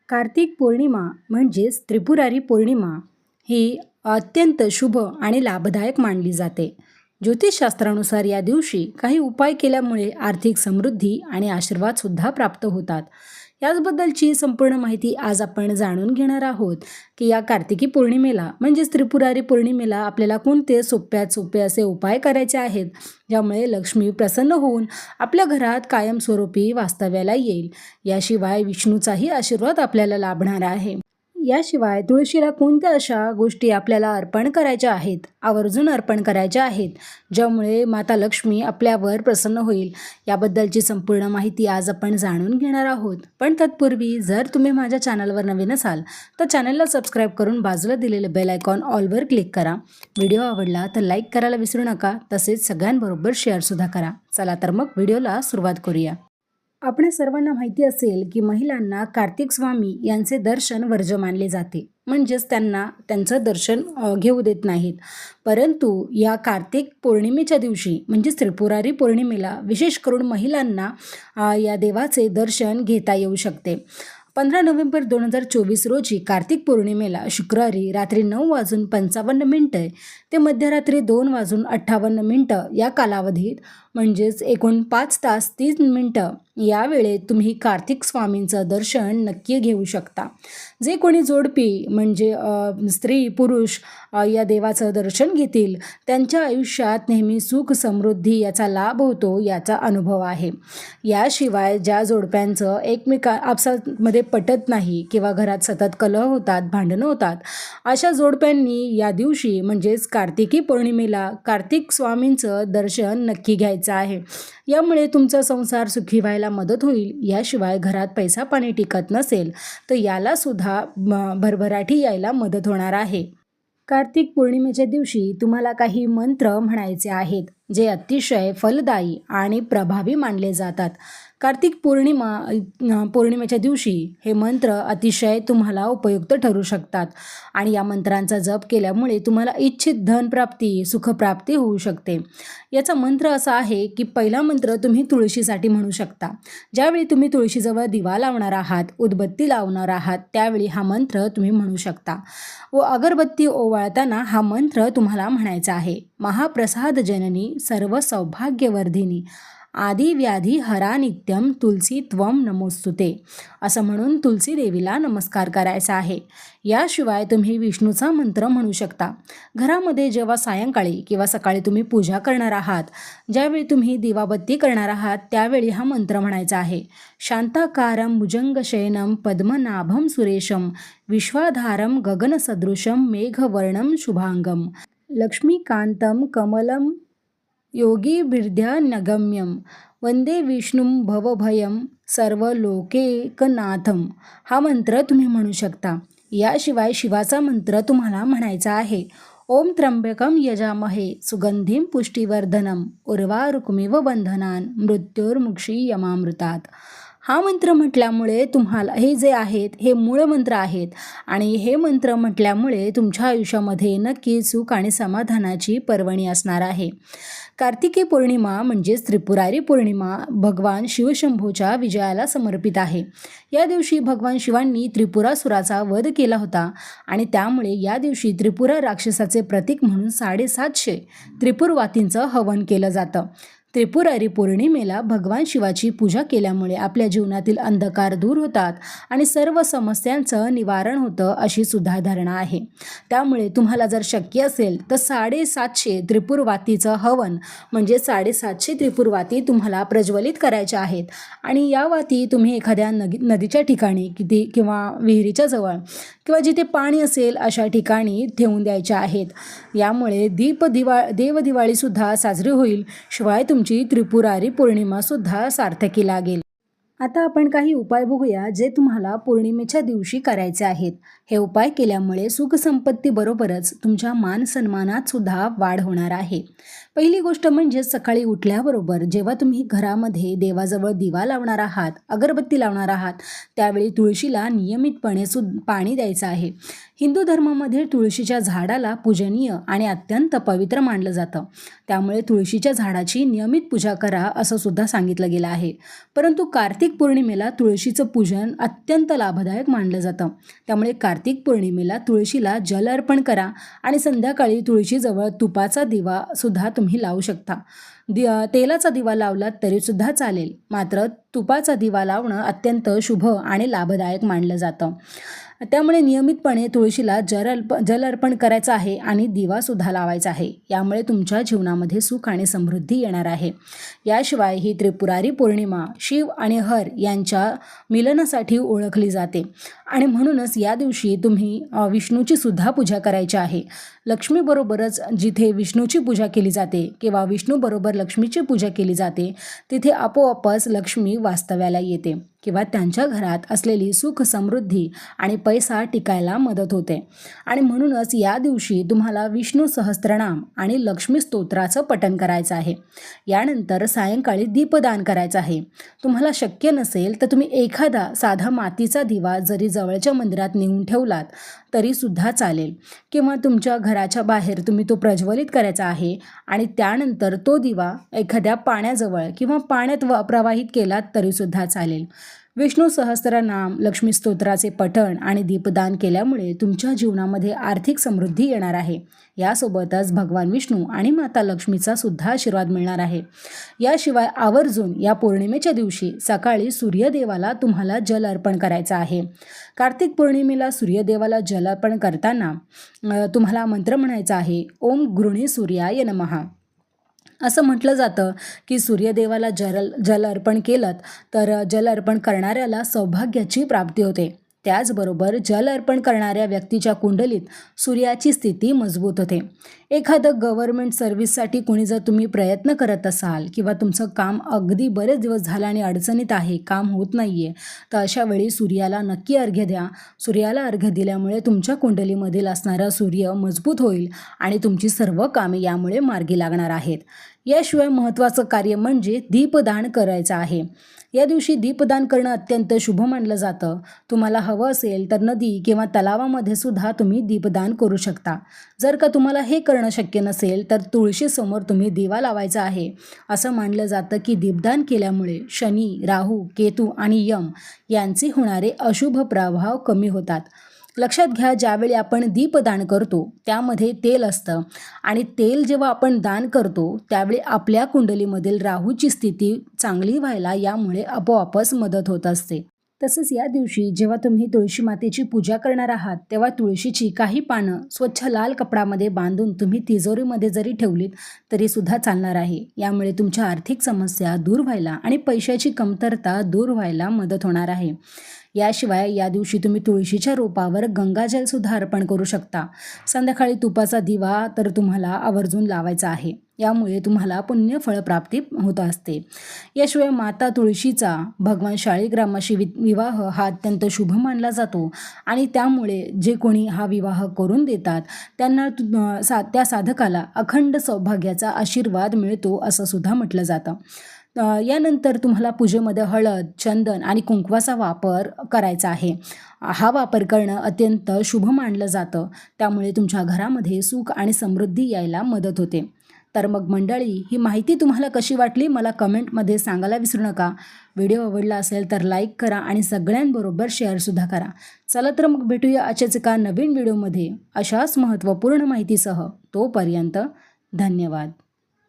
कार्तिक पौर्णिमा म्हणजेच त्रिपुरारी पौर्णिमा ही अत्यंत शुभ आणि लाभदायक मानली जाते. ज्योतिषशास्त्रानुसार या दिवशी काही उपाय केल्यामुळे आर्थिक समृद्धी आणि आशीर्वादसुद्धा प्राप्त होतात. याचबद्दलची संपूर्ण माहिती आज आपण जाणून घेणार आहोत की या कार्तिकी पौर्णिमेला म्हणजेच त्रिपुरारी पौर्णिमेला आपल्याला कोणते सोप्यात सोपे असे उपाय करायचे आहेत, ज्यामुळे लक्ष्मी प्रसन्न होऊन आपल्या घरात कायमस्वरूपी वास्तव्याला येईल. याशिवाय विष्णूचाही आशीर्वाद आपल्याला लाभणार आहे. याशिवाय तुळशीला कोणत्या अशा गोष्टी आपल्याला अर्पण करायच्या आहेत, आवर्जून अर्पण करायच्या आहेत, ज्यामुळे माता लक्ष्मी आपल्यावर प्रसन्न होईल. याबद्दलची संपूर्ण माहिती आज आपण जाणून घेणार आहोत. पण तत्पूर्वी जर तुम्ही माझ्या चॅनलवर नवीन असाल तर चॅनलला सबस्क्राईब करून बाजूला दिलेले बेल आयकॉन ऑलवर क्लिक करा. व्हिडिओ आवडला तर लाईक करायला विसरू नका. तसेच सगळ्यांबरोबर शेअरसुद्धा करा. चला तर मग व्हिडिओला सुरुवात करूया. आपल्या सर्वांना माहिती असेल की महिलांना कार्तिक स्वामी यांचे दर्शन वर्ज्य मानले जाते, म्हणजेच त्यांना त्यांचं दर्शन घेऊ देत नाहीत. परंतु या कार्तिक पौर्णिमेच्या दिवशी म्हणजेच त्रिपुरारी पौर्णिमेला विशेष करून महिलांना या देवाचे दर्शन घेता येऊ शकते. 15 नोव्हेंबर 2024 रोजी कार्तिक पौर्णिमेला शुक्रवारी रात्री 9:55 ते मध्यरात्री 2:58 या कालावधीत म्हणजेच एकूण 5 तास 30 मिनिटं या वेळेत तुम्ही कार्तिक स्वामींचं दर्शन नक्की घेऊ शकता. जे कोणी जोडपी म्हणजे स्त्री पुरुष या देवाचं दर्शन घेतील त्यांच्या आयुष्यात नेहमी सुख समृद्धी याचा लाभ होतो, याचा अनुभव आहे. याशिवाय ज्या जोडप्यांचं आपसामध्ये पटत नाही किंवा घरात सतत कलह होतात, भांडणं होतात, अशा जोडप्यांनी या दिवशी म्हणजेच कार्तिकी पौर्णिमेला कार्तिक स्वामींचं दर्शन नक्की घ्यायचं आहे. यामुळे तुमचा संसार सुखी व्हायला मदत होईल. याशिवाय घरात पैसा पाणी टिकत नसेल तर याला सुद्धा भरभराटी यायला मदत होणार आहे. कार्तिक पौर्णिमेच्या दिवशी तुम्हाला काही मंत्र म्हणायचे आहेत जे अतिशय फलदायी आणि प्रभावी मानले जातात. कार्तिक पौर्णिमेच्या दिवशी हे मंत्र अतिशय तुम्हाला उपयुक्त ठरू शकतात आणि या मंत्रांचा जप केल्यामुळे तुम्हाला इच्छित धनप्राप्ती सुखप्राप्ती होऊ शकते. याचा मंत्र असा आहे की पहिला मंत्र तुम्ही तुळशीसाठी म्हणू शकता. ज्यावेळी तुम्ही तुळशीजवळ दिवा लावणार आहात, उदबत्ती लावणार आहात, त्यावेळी हा मंत्र तुम्ही म्हणू शकता व अगरबत्ती ओवाळताना हा मंत्र तुम्हाला म्हणायचा आहे. महाप्रसाद जननी सर्व सौभाग्यवर्धिनी आदि व्याधी हरा नित्यम तुलसी त्वम नमोस्तुते असं म्हणून तुलसी देवीला नमस्कार करायचा आहे. याशिवाय तुम्ही विष्णूचा मंत्र म्हणू शकता. घरामध्ये जेव्हा सायंकाळी किंवा सकाळी तुम्ही पूजा करणार आहात, ज्यावेळी तुम्ही दिवाबत्ती करणार आहात, त्यावेळी हा मंत्र म्हणायचा आहे. शांताकारं भुजंगशयनं पद्मनाभं सुरेशं विश्वाधारं गगनसदृशं मेघवर्णं शुभांगं लक्ष्मीकांतं कमलं योगीभिर्ध्यानगम्यं वंदे विष्णुं भवभयं सर्वलोकैकनाथं हा मंत्र तुम्ही म्हणू शकता. याशिवाय शिवाचा मंत्र तुम्हाला म्हणायचा आहे. ओम त्र्यंबकं यजामहे सुगंधिं पुष्टिवर्धनम् उर्वारुकमिव बंधनान् मृत्युर्मुक्षीयमामृतात् हा मंत्र म्हटल्यामुळे तुम्हाला हे जे आहेत हे मूळ मंत्र आहेत आणि हे मंत्र म्हटल्यामुळे तुमच्या आयुष्यामध्ये नक्की सुख आणि समाधानाची पर्वणी असणार आहे. कार्तिकी पौर्णिमा म्हणजेच त्रिपुरारी पौर्णिमा भगवान शिवशंभूच्या विजयाला समर्पित आहे. या दिवशी भगवान शिवांनी त्रिपुरासुराचा वध केला होता आणि त्यामुळे या दिवशी त्रिपुरा राक्षसाचे प्रतीक म्हणून 750 त्रिपुरवातींचं हवन केलं जातं. त्रिपुरारी पौर्णिमेला भगवान शिवाची पूजा केल्यामुळे आपल्या जीवनातील अंधकार दूर होतात आणि सर्व समस्यांचं निवारण होतं अशी सुद्धा धारणा आहे. त्यामुळे तुम्हाला जर शक्य असेल तर 750 त्रिपुरवातीचं हवन म्हणजे 750 त्रिपुरवाती तुम्हाला प्रज्वलित करायच्या आहेत आणि या वाती तुम्ही एखाद्या नदीच्या ठिकाणी किंवा विहिरीच्या जवळ किंवा जिथे पाणी असेल अशा ठिकाणी ठेवून द्यायच्या आहेत. यामुळे देवदिवाळीसुद्धा साजरी होईल. शिवाय तुमची त्रिपुरारी पौर्णिमासुद्धा सार्थकी लागेल. आता आपण काही उपाय बघूया जे तुम्हाला पौर्णिमेच्या दिवशी करायचे आहेत. हे उपाय केल्यामुळे सुखसंपत्तीबरोबरच तुमच्या मान सन्मानात सुद्धा वाढ होणार आहे. पहिली गोष्ट म्हणजे सकाळी उठल्याबरोबर जेव्हा तुम्ही घरामध्ये देवाजवळ दिवा लावणार आहात, अगरबत्ती लावणार आहात, त्यावेळी तुळशीला नियमितपणे पाणी द्यायचं आहे. हिंदू धर्मामध्ये तुळशीच्या झाडाला पूजनीय आणि अत्यंत पवित्र मानलं जातं. त्यामुळे तुळशीच्या झाडाची नियमित पूजा करा असं सुद्धा सांगितलं गेलं आहे. परंतु कार्तिक पौर्णिमेला तुळशीचं पूजन अत्यंत लाभदायक मानलं जातं. त्यामुळे कार्तिक पौर्णिमेला तुळशीला जल अर्पण करा आणि संध्याकाळी तुळशीजवळ तुपाचा दिवा सुद्धा तुम्ही लावू शकता. तेलाचा दिवा लावलात तरीसुद्धा चालेल, मात्र तुपाचा दिवा लावणं अत्यंत शुभ आणि लाभदायक मानलं जातं. त्यामुळे नियमितपणे तुळशीला जल अर्पण करायचं आहे आणि दिवासुद्धा लावायचा आहे. यामुळे तुमच्या जीवनामध्ये सुख आणि समृद्धी येणार आहे. याशिवाय ही त्रिपुरारी पौर्णिमा शिव आणि हर यांच्या मिलनासाठी ओळखली जाते आणि म्हणूनच या दिवशी तुम्ही विष्णूची सुद्धा पूजा करायची आहे. लक्ष्मीबरोबरच जिथे विष्णूची पूजा केली जाते किंवा विष्णूबरोबर लक्ष्मीची पूजा केली जाते तिथे आपोआपच लक्ष्मी वास्तव्याला येते किंवा त्यांच्या घरात असलेली सुख समृद्धी आणि पैसा टिकायला मदत होते. आणि म्हणूनच या दिवशी तुम्हाला विष्णू सहस्त्रनाम आणि लक्ष्मी स्तोत्राचं पठण करायचं आहे. यानंतर सायंकाळी दीपदान करायचं आहे. तुम्हाला शक्य नसेल तर तुम्ही एखादा साधा मातीचा दिवा जरी जवळच्या मंदिरात नेऊन ठेवलात तरीसुद्धा चालेल किंवा तुमच्या घराच्या बाहेर तुम्ही तो प्रज्वलित करायचा आहे आणि त्यानंतर तो दिवा एखाद्या पाण्याजवळ किंवा पाण्यात प्रवाहित केलात तरीसुद्धा चालेल. विष्णू सहस्त्रनाम, लक्ष्मी स्तोत्राचे पठण आणि दीपदान केल्यामुळे तुमच्या जीवनामध्ये आर्थिक समृद्धी येणार आहे. यासोबतच भगवान विष्णू आणि माता लक्ष्मीचा सुद्धा आशीर्वाद मिळणार आहे. याशिवाय आवर्जून या पौर्णिमेच्या दिवशी सकाळी सूर्यदेवाला तुम्हाला जल अर्पण करायचं आहे. कार्तिक पौर्णिमेला सूर्यदेवाला जल अर्पण करताना तुम्हाला मंत्र म्हणायचा आहे, ओम गृणी सूर्याय नमः. असं म्हटलं जातं की सूर्यदेवाला जल अर्पण केलं तर जल अर्पण करणाऱ्याला सौभाग्याची प्राप्ती होते. त्याचबरोबर जल अर्पण करणाऱ्या व्यक्तीच्या कुंडलीत सूर्याची स्थिती मजबूत होते. एखादं गव्हर्नमेंट सर्व्हिससाठी कोणी जर तुम्ही प्रयत्न करत असाल किंवा तुमचं काम अगदी बरेच दिवस झालं आणि अडचणीत आहे, काम होत नाही आहे, तर अशा वेळी सूर्याला नक्की अर्घ्य द्या. सूर्याला अर्घ्य दिल्यामुळे तुमच्या कुंडलीमधील असणारा सूर्य मजबूत होईल आणि तुमची सर्व कामे यामुळे मार्गी लागणार आहेत. याशिवाय महत्त्वाचं कार्य म्हणजे दीपदान करायचं आहे. या दिवशी दीपदान करणं अत्यंत शुभ मानलं जातं. तुम्हाला हवं असेल तर नदी किंवा तलावामध्ये सुद्धा तुम्ही दीपदान करू शकता. जर का तुम्हाला हे करणं शक्य नसेल तर तुळशीसमोर तुम्ही दिवा लावायचा आहे. असं मानलं जातं की दीपदान केल्यामुळे शनी, राहू, केतू आणि यम यांचे होणारे अशुभ प्रभाव कमी होतात. लक्षात घ्या, ज्यावेळी आपण दीपदान करतो त्यामध्ये तेल असतं आणि तेल जेव्हा आपण दान करतो त्यावेळी आपल्या कुंडलीमधील राहूची स्थिती चांगली व्हायला यामुळे आपोआपच मदत होत असते. तसेच या दिवशी जेव्हा तुम्ही तुळशी मातेची पूजा करणार आहात तेव्हा तुळशीची काही पानं स्वच्छ लाल कपडामध्ये बांधून तुम्ही तिजोरीमध्ये जरी ठेवलीत तरीसुद्धा चालणार आहे. यामुळे तुमच्या आर्थिक समस्या दूर व्हायला आणि पैशाची कमतरता दूर व्हायला मदत होणार आहे. याशिवाय या दिवशी तुम्ही तुळशीच्या रोपावर गंगाजलसुद्धा अर्पण करू शकता. संध्याकाळी तुपाचा दिवा तर तुम्हाला आवर्जून लावायचा आहे. यामुळे तुम्हाला पुण्यफळ प्राप्ती होत असते. याशिवाय माता तुळशीचा भगवान शाळीग्रामाशी विवाह हा अत्यंत शुभ मानला जातो आणि त्यामुळे जे कोणी हा विवाह करून देतात त्यांना त्या साधकाला अखंड सौभाग्याचा आशीर्वाद मिळतो असं सुद्धा म्हटलं जातं. यानंतर तुम्हाला पूजेमध्ये हळद, चंदन आणि कुंकवाचा वापर करायचा आहे. हा वापर करणं अत्यंत शुभ मानलं जातं. त्यामुळे तुमच्या घरामध्ये सुख आणि समृद्धी यायला मदत होते. तर मग मंडळी, ही माहिती तुम्हाला कशी वाटली मला कमेंटमध्ये सांगायला विसरू नका. व्हिडिओ आवडला असेल तर लाईक करा आणि सगळ्यांबरोबर शेअरसुद्धा करा. चला तर मग भेटूया अशाच एका नवीन व्हिडिओमध्ये अशाच महत्त्वपूर्ण माहितीसह. तोपर्यंत धन्यवाद.